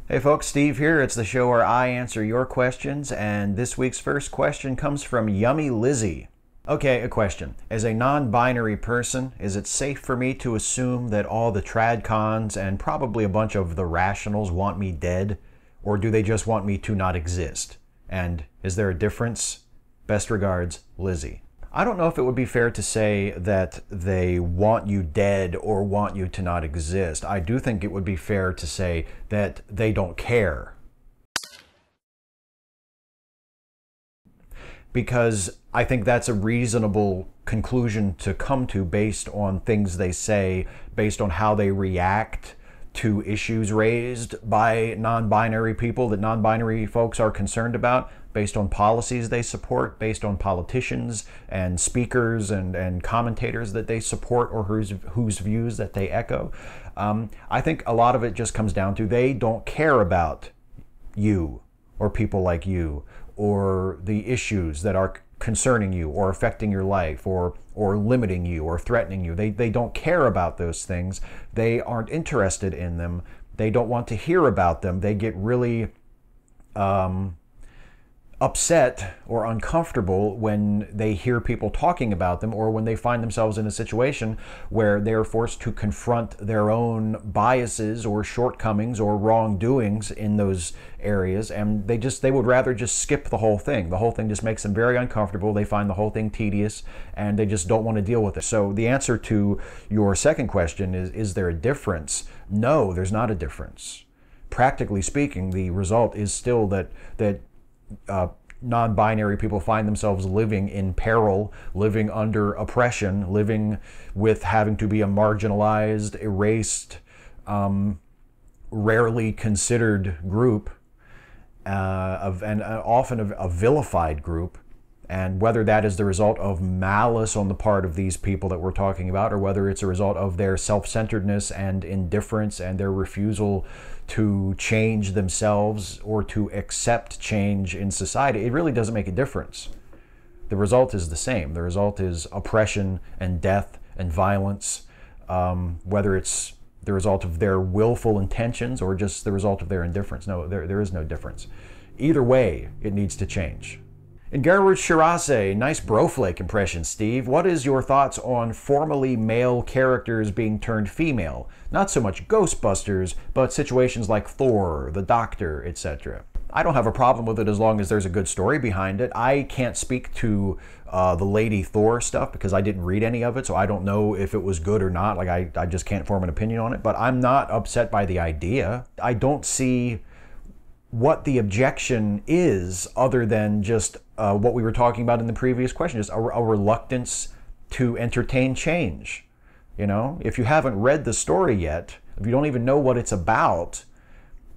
Hey folks, Steve here. It's the show where I answer your questions, and this week's first question comes from Yummy Lizzie. Okay, a question. As a non-binary person, is it safe for me to assume that all the tradcons and probably a bunch of the rationals want me dead, or do they just want me to not exist? And is there a difference? Best regards, Lizzie. I don't know if it would be fair to say that they want you dead or want you to not exist. I do think it would be fair to say that they don't care. Because I think that's a reasonable conclusion to come to based on things they say, based on how they react to issues raised by non-binary people that non-binary folks are concerned about, based on policies they support, based on politicians and speakers and commentators that they support or whose views that they echo. I think a lot of it just comes down to they don't care about you or people like you or the issues that are concerning you or affecting your life or limiting you or threatening you. They don't care about those things. They aren't interested in them. They don't want to hear about them. They get really upset or uncomfortable when they hear people talking about them or when they find themselves in a situation where they're forced to confront their own biases or shortcomings or wrongdoings in those areas, and they would rather just skip the whole thing. The whole thing just makes them very uncomfortable. They find the whole thing tedious and they just don't want to deal with it. So the answer to your second question is there a difference? No, there's not a difference. Practically speaking, the result is still that non-binary people find themselves living in peril, living under oppression, living with having to be a marginalized, erased, rarely considered group, and often a vilified group. And whether that is the result of malice on the part of these people that we're talking about, or whether it's a result of their self-centeredness and indifference and their refusal to change themselves or to accept change in society, it really doesn't make a difference. The result is the same. The result is oppression and death and violence, whether it's the result of their willful intentions or just the result of their indifference. No, there is no difference. Either way, it needs to change. And Garwood Shirase, nice broflake impression, Steve. What is your thoughts on formerly male characters being turned female? Not so much Ghostbusters, but situations like Thor, the Doctor, etc. I don't have a problem with it as long as there's a good story behind it. I can't speak to the Lady Thor stuff because I didn't read any of it, so I don't know if it was good or not. Like I just can't form an opinion on it, but I'm not upset by the idea. I don't see what the objection is other than just what we were talking about in the previous question, just a reluctance to entertain change. You know, if you haven't read the story yet, if you don't even know what it's about,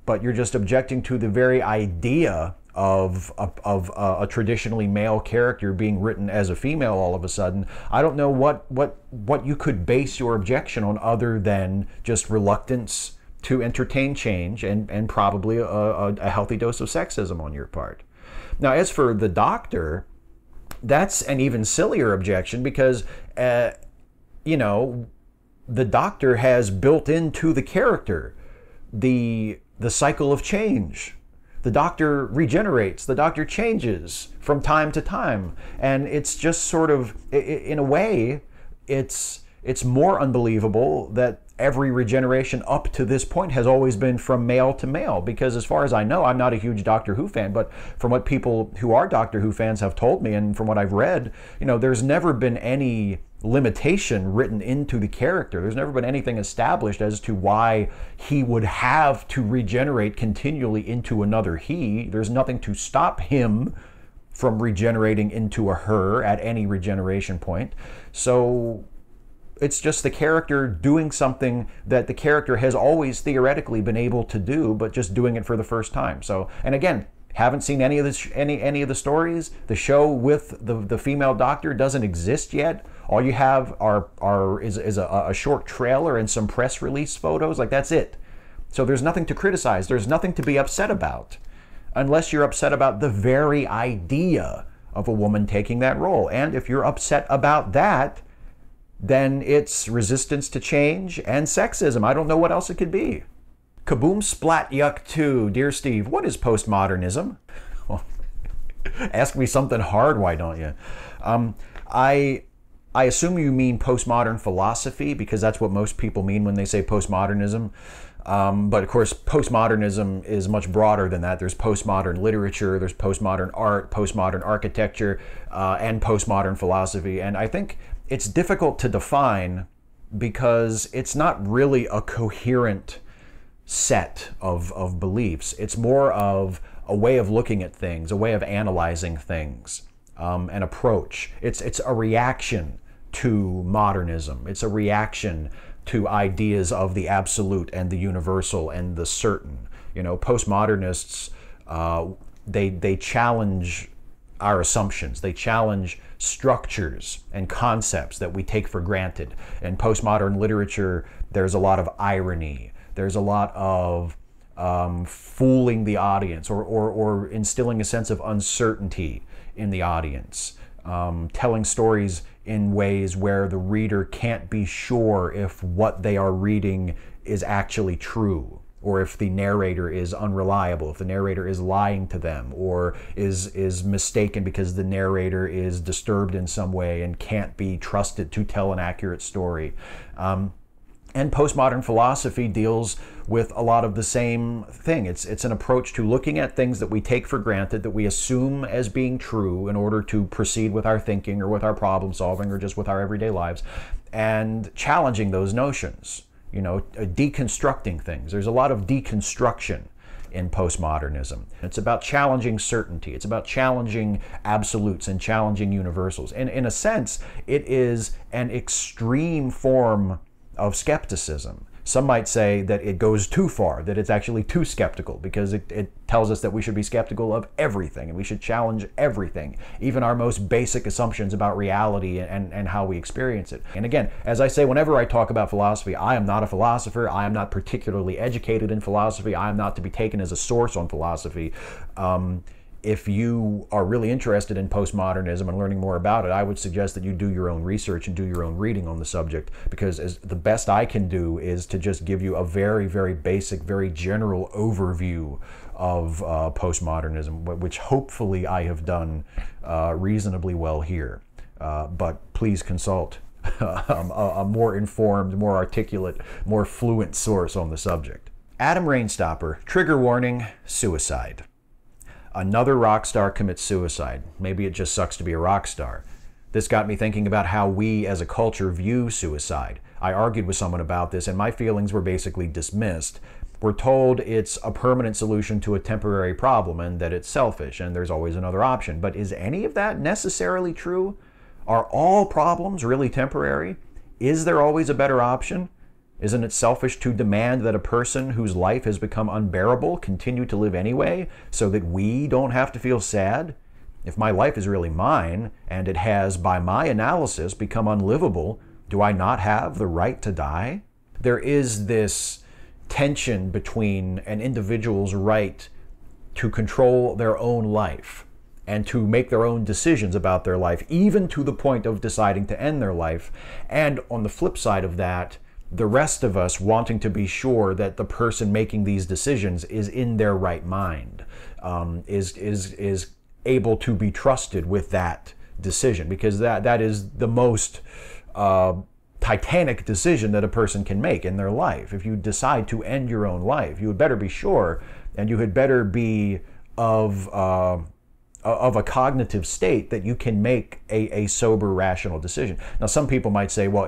but you're just objecting to the very idea of a traditionally male character being written as a female all of a sudden, I don't know what you could base your objection on other than just reluctance to entertain change and probably a healthy dose of sexism on your part. Now, as for the Doctor, that's an even sillier objection because, you know, the Doctor has built into the character the cycle of change. The Doctor regenerates, the Doctor changes from time to time. And it's just sort of, in a way, it's more unbelievable that every regeneration up to this point has always been from male to male, because as far as I know, I'm not a huge Doctor Who fan, but from what people who are Doctor Who fans have told me and from what I've read, you know, there's never been any limitation written into the character. There's never been anything established as to why he would have to regenerate continually into another he. There's nothing to stop him from regenerating into a her at any regeneration point. So it's just the character doing something that the character has always theoretically been able to do, but just doing it for the first time. So, and again, haven't seen any of the stories. The show with the female Doctor doesn't exist yet. All you have is a short trailer and some press release photos. Like, that's it. So there's nothing to criticize. There's nothing to be upset about, unless you're upset about the very idea of a woman taking that role. And if you're upset about that, then it's resistance to change and sexism. I don't know what else it could be. Kaboom Splat Yuck 2. Dear Steve, what is postmodernism? Well, ask me something hard, why don't you? I assume you mean postmodern philosophy, because that's what most people mean when they say postmodernism. But of course, postmodernism is much broader than that. There's postmodern literature, there's postmodern art, postmodern architecture, and postmodern philosophy. And I think it's difficult to define because it's not really a coherent set of beliefs. It's more of a way of looking at things, a way of analyzing things, an approach. It's a reaction to modernism. It's a reaction to ideas of the absolute and the universal and the certain. You know, postmodernists, they challenge our assumptions. They challenge structures and concepts that we take for granted. In postmodern literature, there's a lot of irony. There's a lot of fooling the audience or instilling a sense of uncertainty in the audience, telling stories in ways where the reader can't be sure if what they are reading is actually true, or if the narrator is unreliable, if the narrator is lying to them, or is mistaken because the narrator is disturbed in some way and can't be trusted to tell an accurate story. And postmodern philosophy deals with a lot of the same thing. It's an approach to looking at things that we take for granted, that we assume as being true in order to proceed with our thinking or with our problem solving or just with our everyday lives, and challenging those notions, you know, deconstructing things. There's a lot of deconstruction in postmodernism. It's about challenging certainty. It's about challenging absolutes and challenging universals. And in a sense, it is an extreme form of skepticism. Some might say that it goes too far, that it's actually too skeptical, because it tells us that we should be skeptical of everything and we should challenge everything, even our most basic assumptions about reality and how we experience it. And again, as I say, whenever I talk about philosophy, I am not a philosopher. I am not particularly educated in philosophy. I am not to be taken as a source on philosophy. If you are really interested in postmodernism and learning more about it, I would suggest that you do your own research and do your own reading on the subject, because the best I can do is to just give you a very, very basic, very general overview of postmodernism, which hopefully I have done reasonably well here. But please consult a more informed, more articulate, more fluent source on the subject. Adam Rainstopper, trigger warning, suicide. Another rock star commits suicide. Maybe it just sucks to be a rock star. This got me thinking about how we as a culture view suicide. I argued with someone about this and my feelings were basically dismissed. We're told it's a permanent solution to a temporary problem and that it's selfish and there's always another option. But is any of that necessarily true? Are all problems really temporary? Is there always a better option? Isn't it selfish to demand that a person whose life has become unbearable continue to live anyway so that we don't have to feel sad? If my life is really mine and it has, by my analysis, become unlivable, do I not have the right to die? There is this tension between an individual's right to control their own life and to make their own decisions about their life, even to the point of deciding to end their life, and on the flip side of that, the rest of us wanting to be sure that the person making these decisions is in their right mind, is able to be trusted with that decision, because that is the most titanic decision that a person can make in their life. If you decide to end your own life, you had better be sure, and you had better be of a cognitive state that you can make a sober, rational decision. Now, some people might say, well,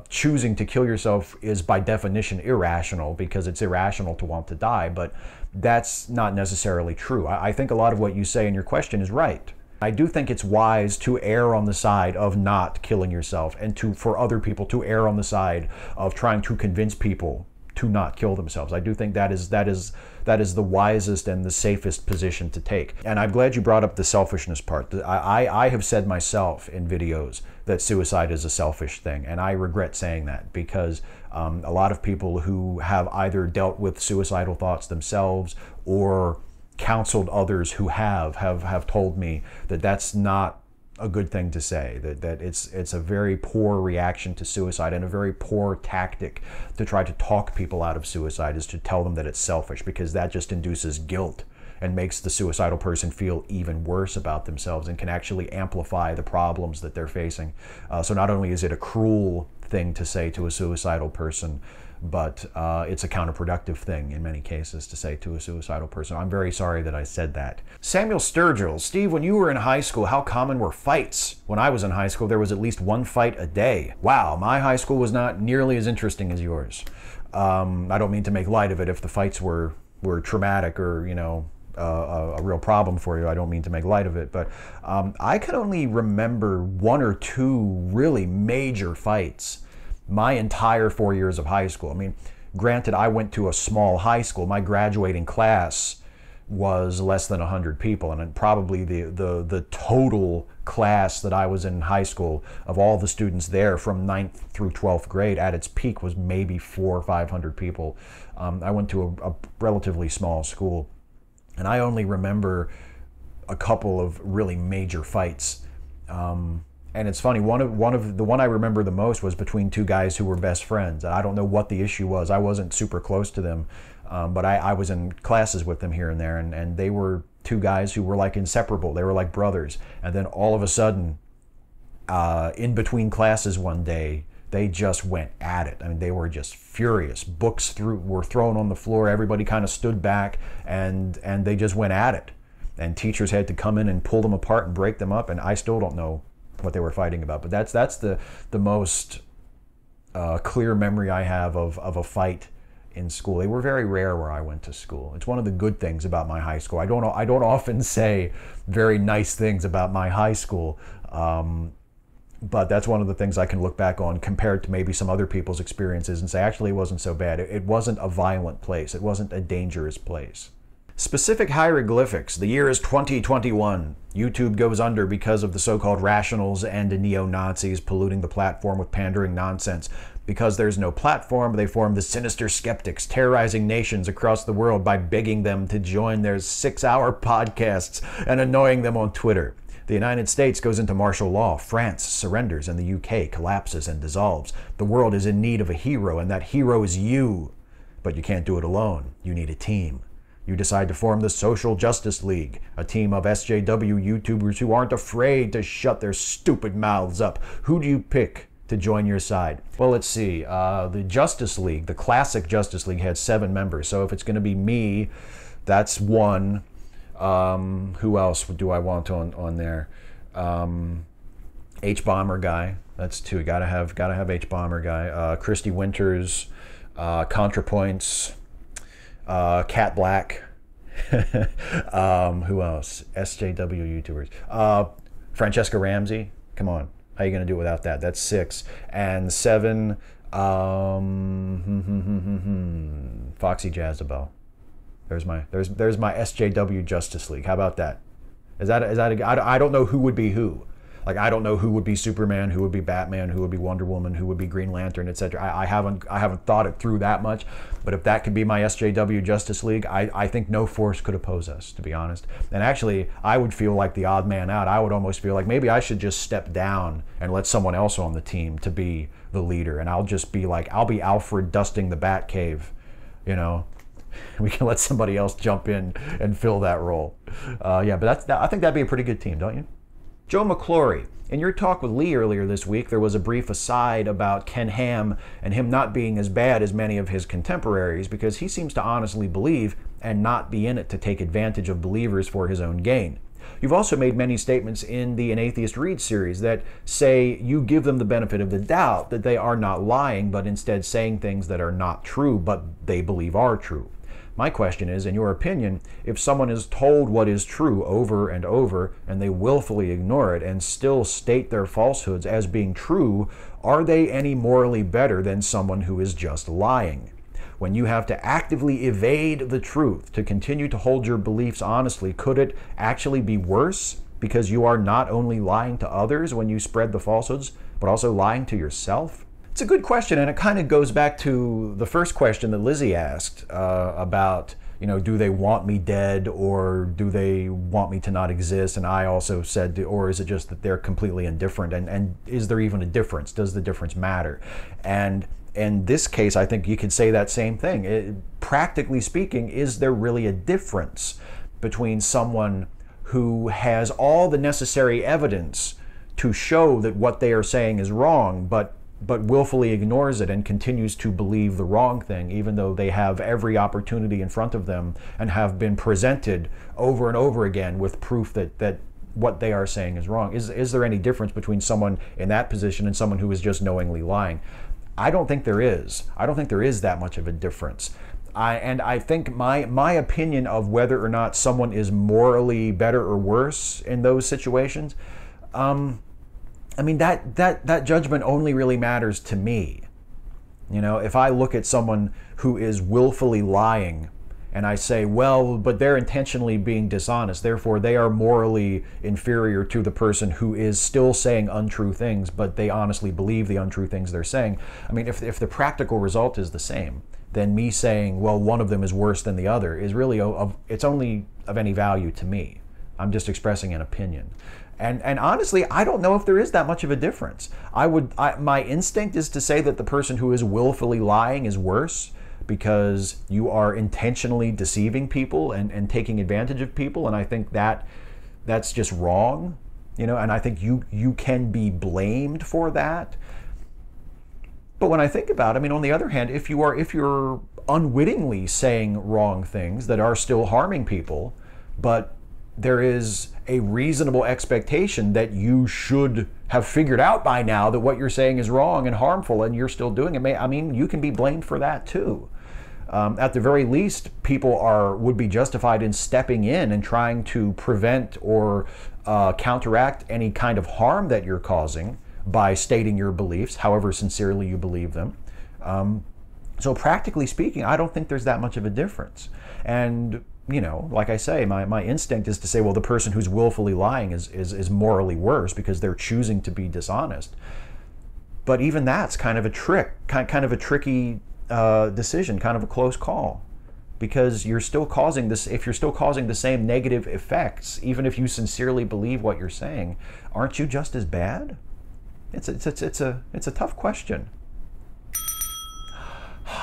choosing to kill yourself is by definition irrational because it's irrational to want to die, but that's not necessarily true. I think a lot of what you say in your question is right. I do think it's wise to err on the side of not killing yourself, and for other people to err on the side of trying to convince people to not kill themselves. I do think that is the wisest and the safest position to take. And I'm glad you brought up the selfishness part. I have said myself in videos that suicide is a selfish thing, and I regret saying that, because a lot of people who have either dealt with suicidal thoughts themselves or counseled others who have told me that that's not a good thing to say, that it's a very poor reaction to suicide and a very poor tactic to try to talk people out of suicide, is to tell them that it's selfish, because that just induces guilt and makes the suicidal person feel even worse about themselves and can actually amplify the problems that they're facing. So not only is it a cruel thing to say to a suicidal person, but it's a counterproductive thing in many cases to say to a suicidal person. I'm very sorry that I said that. Samuel Sturgill: Steve, when you were in high school, how common were fights? When I was in high school, there was at least one fight a day. Wow, my high school was not nearly as interesting as yours. I don't mean to make light of it. If the fights were traumatic or, you know, a real problem for you, I don't mean to make light of it, but I can only remember one or two really major fights my entire 4 years of high school. I mean, granted, I went to a small high school. My graduating class was less than 100 people, and probably the total class that I was in high school, of all the students there from 9th through 12th grade, at its peak was maybe 400 or 500 people. I went to a relatively small school, and I only remember a couple of really major fights. And it's funny, the one I remember the most was between two guys who were best friends. I don't know what the issue was. I wasn't super close to them, but I was in classes with them here and there, and they were two guys who were like inseparable. They were like brothers. And then all of a sudden, in between classes one day, they just went at it. I mean, they were just furious. Books were thrown on the floor. Everybody kind of stood back, and they just went at it. And teachers had to come in and pull them apart and break them up, and I still don't know what they were fighting about. But that's the most clear memory I have of a fight in school. They were very rare where I went to school. It's one of the good things about my high school. I don't often say very nice things about my high school, but that's one of the things I can look back on compared to maybe some other people's experiences and say, actually, it wasn't so bad. It wasn't a violent place. It wasn't a dangerous place. Specific hieroglyphics. The year is 2021. YouTube goes under because of the so-called rationals and neo-Nazis polluting the platform with pandering nonsense. Because there's no platform, they form the sinister skeptics, terrorizing nations across the world by begging them to join their 6-hour podcasts and annoying them on Twitter. The United States goes into martial law. France surrenders and the UK collapses and dissolves. The world is in need of a hero, and that hero is you. But you can't do it alone. You need a team. You decide to form the Social Justice League, a team of SJW YouTubers who aren't afraid to shut their stupid mouths up. Who do you pick to join your side? Well, let's see. The Justice League, the classic Justice League, had 7 members. So if it's going to be me, that's 1. Who else do I want on there? H-Bomber guy. That's 2. Gotta have H-Bomber guy. Christy Winters, ContraPoints. Cat Black. Who else? SJW YouTubers. Francesca Ramsey. Come on. How are you going to do it without that? That's 6. And 7, Foxy Jezebel. There's my SJW Justice League. How about that? I don't know who would be who. Like, I don't know who would be Superman, who would be Batman, who would be Wonder Woman, who would be Green Lantern, etc. I haven't thought it through that much. But if that could be my SJW Justice League, I think no force could oppose us, to be honest. And actually, I would feel like the odd man out. I would almost feel like maybe I should just step down and let someone else on the team to be the leader. And I'll just be like, I'll be Alfred dusting the Batcave, you know. We can let somebody else jump in and fill that role. Yeah, but I think that'd be a pretty good team, don't you? Joe McLaury, in your talk with Lee earlier this week, there was a brief aside about Ken Ham and him not being as bad as many of his contemporaries because he seems to honestly believe and not be in it to take advantage of believers for his own gain. You've also made many statements in the An Atheist Reads series that say you give them the benefit of the doubt that they are not lying, but instead saying things that are not true, but they believe are true. My question is, in your opinion, if someone is told what is true over and over and they willfully ignore it and still state their falsehoods as being true, are they any morally better than someone who is just lying? When you have to actively evade the truth to continue to hold your beliefs honestly, could it actually be worse because you are not only lying to others when you spread the falsehoods, but also lying to yourself? It's a good question, and it kind of goes back to the first question that Lizzie asked about, do they want me dead, or do they want me to not exist? And I also said, or is it just that they're completely indifferent? And is there even a difference? Does the difference matter? And in this case, I think you could say that same thing. Practically speaking, is there really a difference between someone who has all the necessary evidence to show that what they are saying is wrong, but willfully ignores it and continues to believe the wrong thing, even though they have every opportunity in front of them and have been presented over and over again with proof that what they are saying is wrong? Is there any difference between someone in that position and someone who is just knowingly lying? I don't think there is. I don't think there is that much of a difference. I think my opinion of whether or not someone is morally better or worse in those situations, that judgment only really matters to me. If I look at someone who is willfully lying and I say, well, but they're intentionally being dishonest, therefore they are morally inferior to the person who is still saying untrue things, but they honestly believe the untrue things they're saying. If the practical result is the same, then me saying, well, one of them is worse than the other is really, it's only of any value to me. I'm just expressing an opinion. And honestly, I don't know if there is that much of a difference. My instinct is to say that the person who is willfully lying is worse, because you are intentionally deceiving people and taking advantage of people, and I think that's just wrong, and I think you can be blamed for that. But when I think about it, on the other hand, if you're unwittingly saying wrong things that are still harming people, but there is a reasonable expectation that you should have figured out by now that what you're saying is wrong and harmful, and you're still doing it, you can be blamed for that too. At the very least, people would be justified in stepping in and trying to prevent or counteract any kind of harm that you're causing by stating your beliefs, however sincerely you believe them. So practically speaking, I don't think there's that much of a difference. And like I say, my instinct is to say, well, the person who's willfully lying is morally worse because they're choosing to be dishonest. But even that's kind of a tricky decision, kind of a close call, because you're still causing this. If you're still causing the same negative effects, even if you sincerely believe what you're saying, aren't you just as bad? It's a tough question.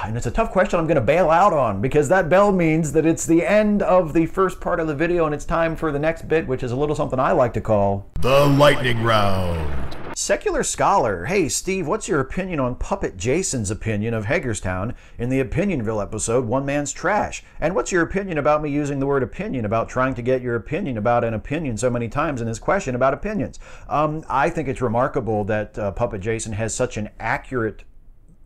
And it's a tough question I'm going to bail out on, because that bell means that it's the end of the first part of the video and it's time for the next bit, which is a little something I like to call the lightning round. Secular Scholar, hey Steve, what's your opinion on Puppet Jason's opinion of Hagerstown in the Opinionville episode, One Man's Trash? And what's your opinion about me using the word opinion, about trying to get your opinion about an opinion so many times in his question about opinions? I think it's remarkable that Puppet Jason has such an accurate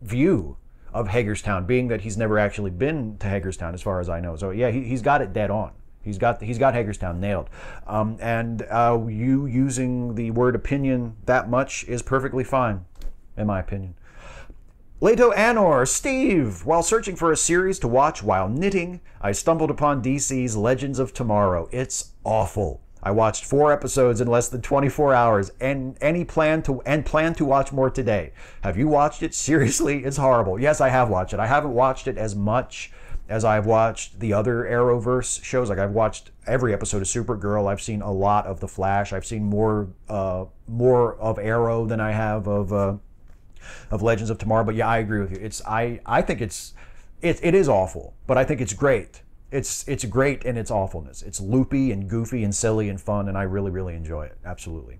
view of Hagerstown, being that he's never actually been to Hagerstown as far as I know. So yeah, he's got it dead on. He's got Hagerstown nailed. You using the word opinion that much is perfectly fine, in my opinion. Leto Anor, Steve, while searching for a series to watch while knitting, I stumbled upon DC's Legends of Tomorrow. It's awful. I watched 4 episodes in less than 24 hours and plan to watch more today. Have you watched it? Seriously, it's horrible. Yes, I have watched it. I haven't watched it as much as I've watched the other Arrowverse shows. Like, I've watched every episode of Supergirl. I've seen a lot of The Flash. I've seen more of Arrow than I have of Legends of Tomorrow. But yeah, I agree with you. I think it is awful, but I think it's great. It's great in its awfulness. It's loopy and goofy and silly and fun, and I really, really enjoy it. Absolutely.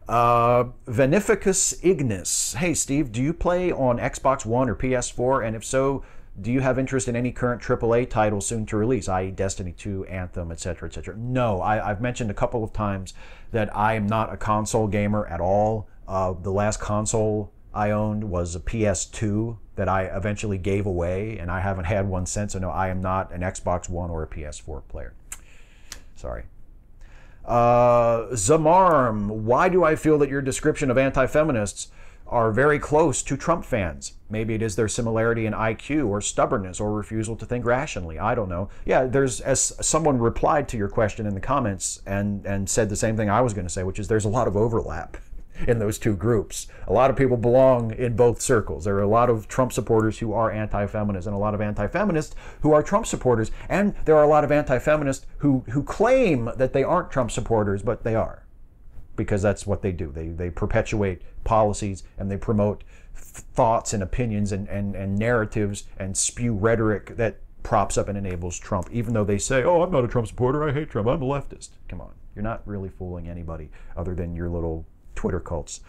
Venificus Ignis. Hey, Steve, do you play on Xbox One or PS4? And if so, do you have interest in any current AAA titles soon to release, i.e. Destiny 2, Anthem, etc., etc.? No, I've mentioned a couple of times that I am not a console gamer at all. The last console I owned was a PS2 that I eventually gave away, and I haven't had one since. So no, I am not an Xbox One or a PS4 player. Sorry. Zamarm, why do I feel that your description of anti-feminists are very close to Trump fans? Maybe it is their similarity in IQ or stubbornness or refusal to think rationally. I don't know. Yeah, as someone replied to your question in the comments and said the same thing I was going to say, which is there's a lot of overlap. in those two groups. A lot of people belong in both circles. There are a lot of Trump supporters who are anti-feminist and a lot of anti-feminists who are Trump supporters. And there are a lot of anti-feminists who claim that they aren't Trump supporters, but they are. Because that's what they do. They perpetuate policies and they promote thoughts and opinions and narratives and spew rhetoric that props up and enables Trump, even though they say, oh, I'm not a Trump supporter, I hate Trump, I'm a leftist. Come on, you're not really fooling anybody other than your little Twitter cults.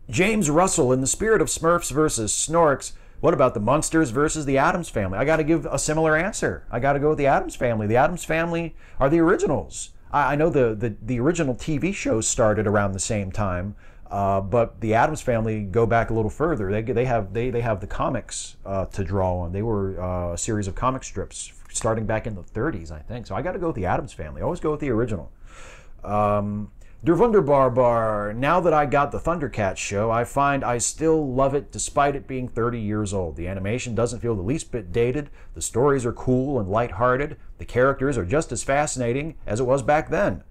James Russell, in the spirit of Smurfs versus Snorks, what about the Munsters versus the Addams Family? I got to give a similar answer. I got to go with the Addams Family. The Addams Family are the originals. I know the original TV shows started around the same time, but the Addams Family go back a little further. They have the comics to draw on. They were a series of comic strips starting back in the 30s, I think. So I got to go with the Addams Family. I always go with the original. Der Wunderbar Bar. Now that I got the Thundercats show, I find I still love it despite it being 30 years old. The animation doesn't feel the least bit dated. The stories are cool and lighthearted. The characters are just as fascinating as it was back then.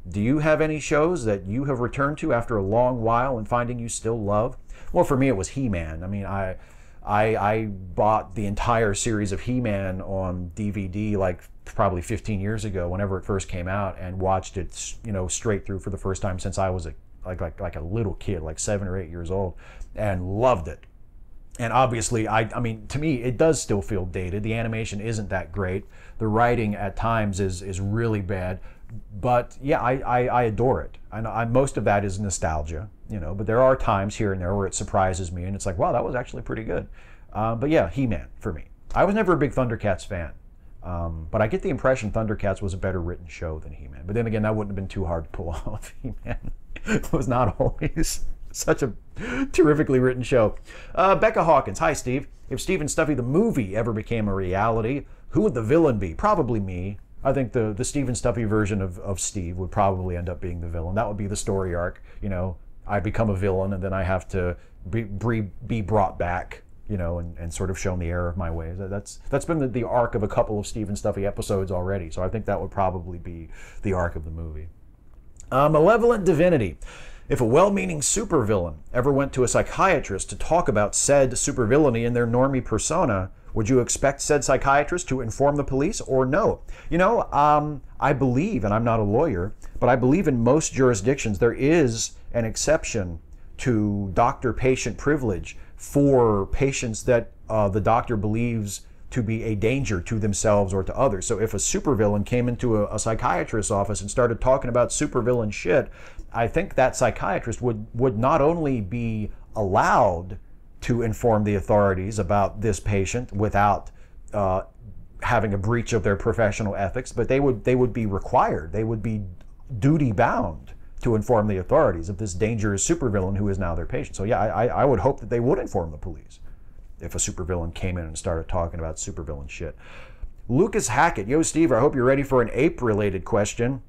Do you have any shows that you have returned to after a long while and finding you still love? Well, for me, it was He-Man. I mean, I bought the entire series of He-Man on DVD like probably 15 years ago, whenever it first came out, and watched it, you know, straight through for the first time since I was like a little kid, like 7 or 8 years old, and loved it. And obviously, I mean, to me, it does still feel dated. The animation isn't that great. The writing at times is really bad. But yeah, I adore it. Most of that is nostalgia, you know, but there are times here and there where it surprises me and it's like, wow, that was actually pretty good. But yeah, He-Man for me. I was never a big Thundercats fan. But I get the impression Thundercats was a better written show than He-Man. But then again, that wouldn't have been too hard to pull off. He-Man was not always such a terrifically written show. Becca Hawkins, hi Steve. If Steve and Stuffy the movie ever became a reality, who would the villain be? Probably me. I think the Steve and Stuffy version of Steve would probably end up being the villain. That would be the story arc. You know, I become a villain and then I have to be brought back, you know, and sort of shown the error of my ways. That's been the arc of a couple of Steve and Stuffy episodes already. So I think that would probably be the arc of the movie. Malevolent Divinity. If a well-meaning supervillain ever went to a psychiatrist to talk about said supervillainy in their normie persona, would you expect said psychiatrist to inform the police or no? You know, I believe, and I'm not a lawyer, but I believe in most jurisdictions there is an exception to doctor-patient privilege for patients that the doctor believes to be a danger to themselves or to others. So if a supervillain came into a psychiatrist's office and started talking about supervillain shit, I think that psychiatrist would not only be allowed to inform the authorities about this patient without having a breach of their professional ethics, but they would be required, they would be duty bound to inform the authorities of this dangerous supervillain who is now their patient. So yeah, I would hope that they would inform the police if a supervillain came in and started talking about supervillain shit. Lucas Hackett, yo Steve, I hope you're ready for an ape-related question.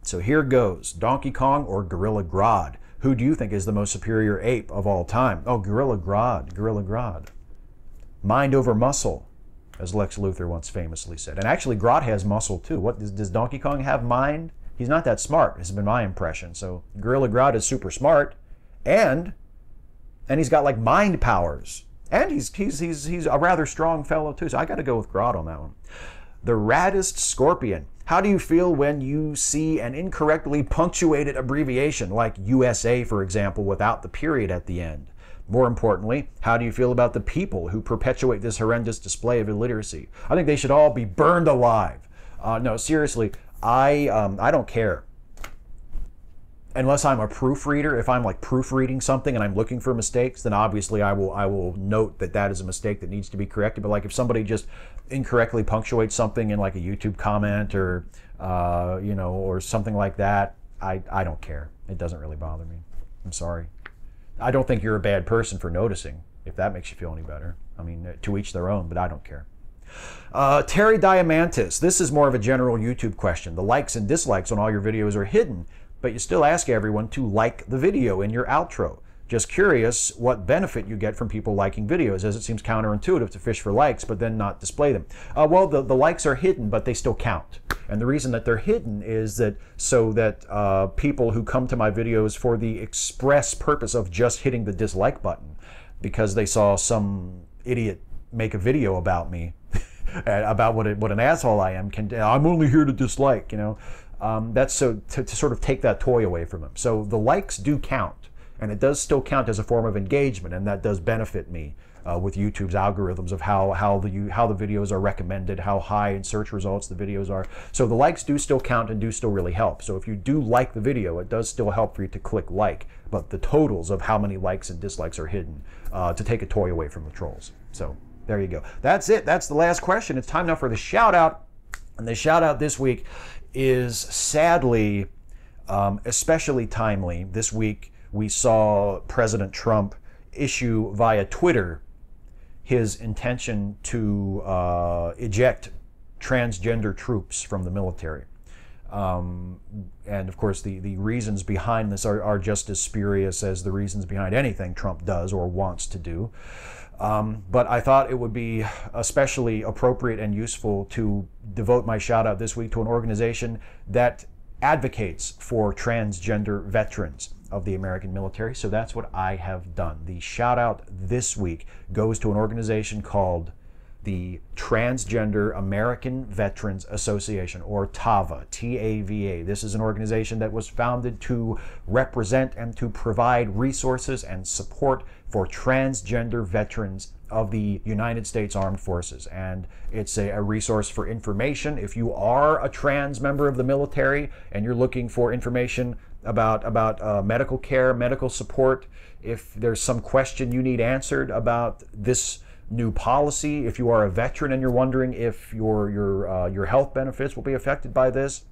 So here goes, Donkey Kong or Gorilla Grodd? Who do you think is the most superior ape of all time? Oh, Gorilla Grodd. Mind over muscle, as Lex Luthor once famously said. And actually, Grodd has muscle too. What does Donkey Kong have mind? He's not that smart, has been my impression. So Gorilla Grodd is super smart, and he's got like mind powers. And he's a rather strong fellow too. So I got to go with Grodd on that one. The Raddest Scorpion. How do you feel when you see an incorrectly punctuated abbreviation, like USA, for example, without the period at the end? More importantly, how do you feel about the people who perpetuate this horrendous display of illiteracy? I think they should all be burned alive. No, seriously, I don't care. Unless I'm a proofreader, if I'm like proofreading something and I'm looking for mistakes, then obviously I will note that is a mistake that needs to be corrected. But like if somebody just incorrectly punctuates something in like a YouTube comment or you know, or something like that, I don't care. It doesn't really bother me. I'm sorry. I don't think you're a bad person for noticing, if that makes you feel any better. I mean, to each their own, but I don't care. Terry Diamantis, this is more of a general YouTube question. The likes and dislikes on all your videos are hidden, but you still ask everyone to like the video in your outro. Just curious what benefit you get from people liking videos, as it seems counterintuitive to fish for likes but then not display them. Well, the likes are hidden, but they still count. And the reason that they're hidden is that so that people who come to my videos for the express purpose of just hitting the dislike button because they saw some idiot make a video about me, about what an asshole I am, I'm only here to dislike, you know. That's so to sort of take that toy away from them. So the likes do count, and it does still count as a form of engagement, and that does benefit me with YouTube's algorithms of how the videos are recommended, how high in search results the videos are. So the likes do still count and do still really help. So if you do like the video, it does still help for you to click like, but the totals of how many likes and dislikes are hidden to take a toy away from the trolls. So there you go. That's it. That's the last question. It's time now for the shout out. And the shout out this week is sadly especially timely. This week we saw President Trump issue via Twitter his intention to eject transgender troops from the military. And of course the reasons behind this are just as spurious as the reasons behind anything Trump does or wants to do. But I thought it would be especially appropriate and useful to devote my shout out this week to an organization that advocates for transgender veterans of the American military. So that's what I have done. The shout out this week goes to an organization called the Transgender American Veterans Association, or TAVA, T-A-V-A. This is an organization that was founded to represent and to provide resources and support for transgender veterans of the United States Armed Forces. And it's a resource for information. If you are a trans member of the military and you're looking for information about medical care, medical support, if there's some question you need answered about this new policy, if you are a veteran and you're wondering if your health benefits will be affected by this,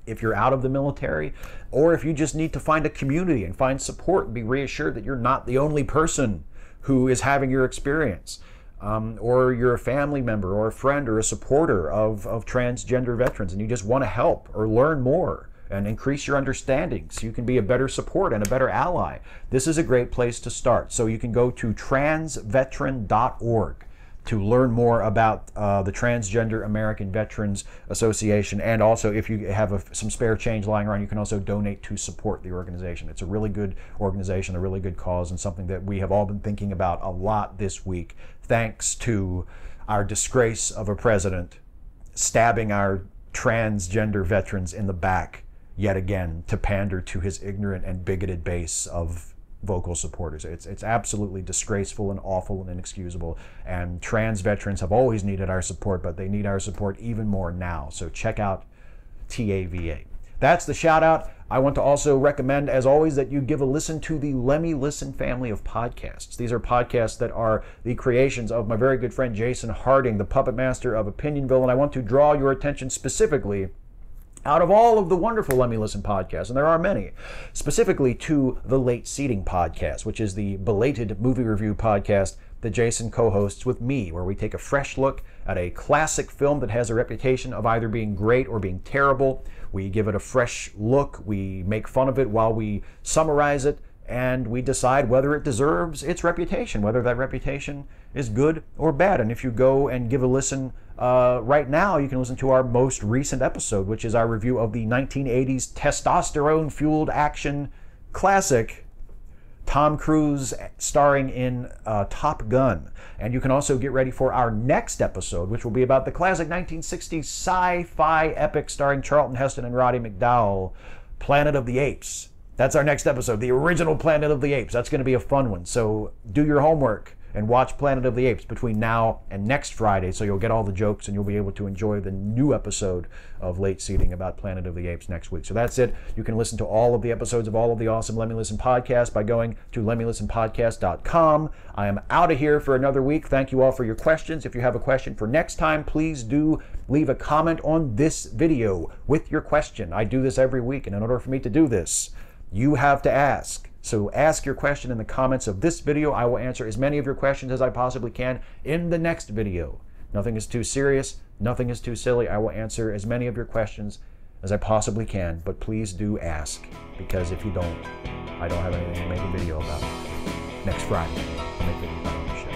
if you're out of the military, or if you just need to find a community and find support and be reassured that you're not the only person who is having your experience, or you're a family member or a friend or a supporter of transgender veterans and you just want to help or learn more and increase your understanding so you can be a better support and a better ally, this is a great place to start. So you can go to transveteran.org to learn more about the Transgender American Veterans Association. And also, if you have some spare change lying around, you can also donate to support the organization. It's a really good organization, a really good cause, and something that we have all been thinking about a lot this week, thanks to our disgrace of a president stabbing our transgender veterans in the back yet again to pander to his ignorant and bigoted base of vocal supporters. It's absolutely disgraceful and awful and inexcusable, and trans veterans have always needed our support, but they need our support even more now. So check out TAVA. That's the shout out. I want to also recommend, as always, that you give a listen to the Lemme Listen family of podcasts. These are podcasts that are the creations of my very good friend Jason Harding, the puppet master of Opinionville, and I want to draw your attention specifically, out of all of the wonderful Lemme Listen podcasts, and there are many, specifically to the Late Seating podcast, which is the belated movie review podcast that Jason co-hosts with me, where we take a fresh look at a classic film that has a reputation of either being great or being terrible. We give it a fresh look, we make fun of it while we summarize it, and we decide whether it deserves its reputation, whether that reputation is good or bad. And if you go and give a listen right now, you can listen to our most recent episode, which is our review of the 1980s testosterone-fueled action classic, Tom Cruise starring in Top Gun. And you can also get ready for our next episode, which will be about the classic 1960s sci-fi epic starring Charlton Heston and Roddy McDowall, Planet of the Apes. That's our next episode, the original Planet of the Apes. That's going to be a fun one. So do your homework and watch Planet of the Apes between now and next Friday, so you'll get all the jokes and you'll be able to enjoy the new episode of Late Seating about Planet of the Apes next week. So that's it. You can listen to all of the episodes of all of the awesome Lemme Listen podcasts by going to lemmelistenpodcast.com. I am out of here for another week. Thank you all for your questions. If you have a question for next time, please do leave a comment on this video with your question. I do this every week, and in order for me to do this, you have to ask. So ask your question in the comments of this video. I will answer as many of your questions as I possibly can in the next video. Nothing is too serious. Nothing is too silly. I will answer as many of your questions as I possibly can, but please do ask, because if you don't, I don't have anything to make a video about. Next Friday, I'll make a video about the show.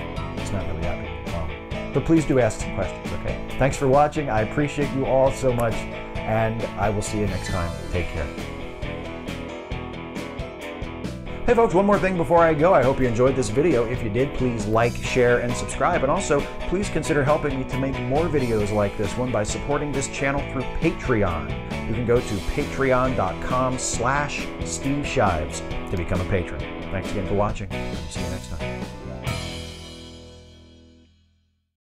It's not really happening. But please do ask some questions, okay? Thanks for watching. I appreciate you all so much. and I will see you next time. Take care. Hey folks, one more thing before I go. I hope you enjoyed this video. If you did, please like, share, and subscribe. And also, please consider helping me to make more videos like this one by supporting this channel through Patreon. You can go to patreon.com/Steve Shives to become a patron. Thanks again for watching. See you next time.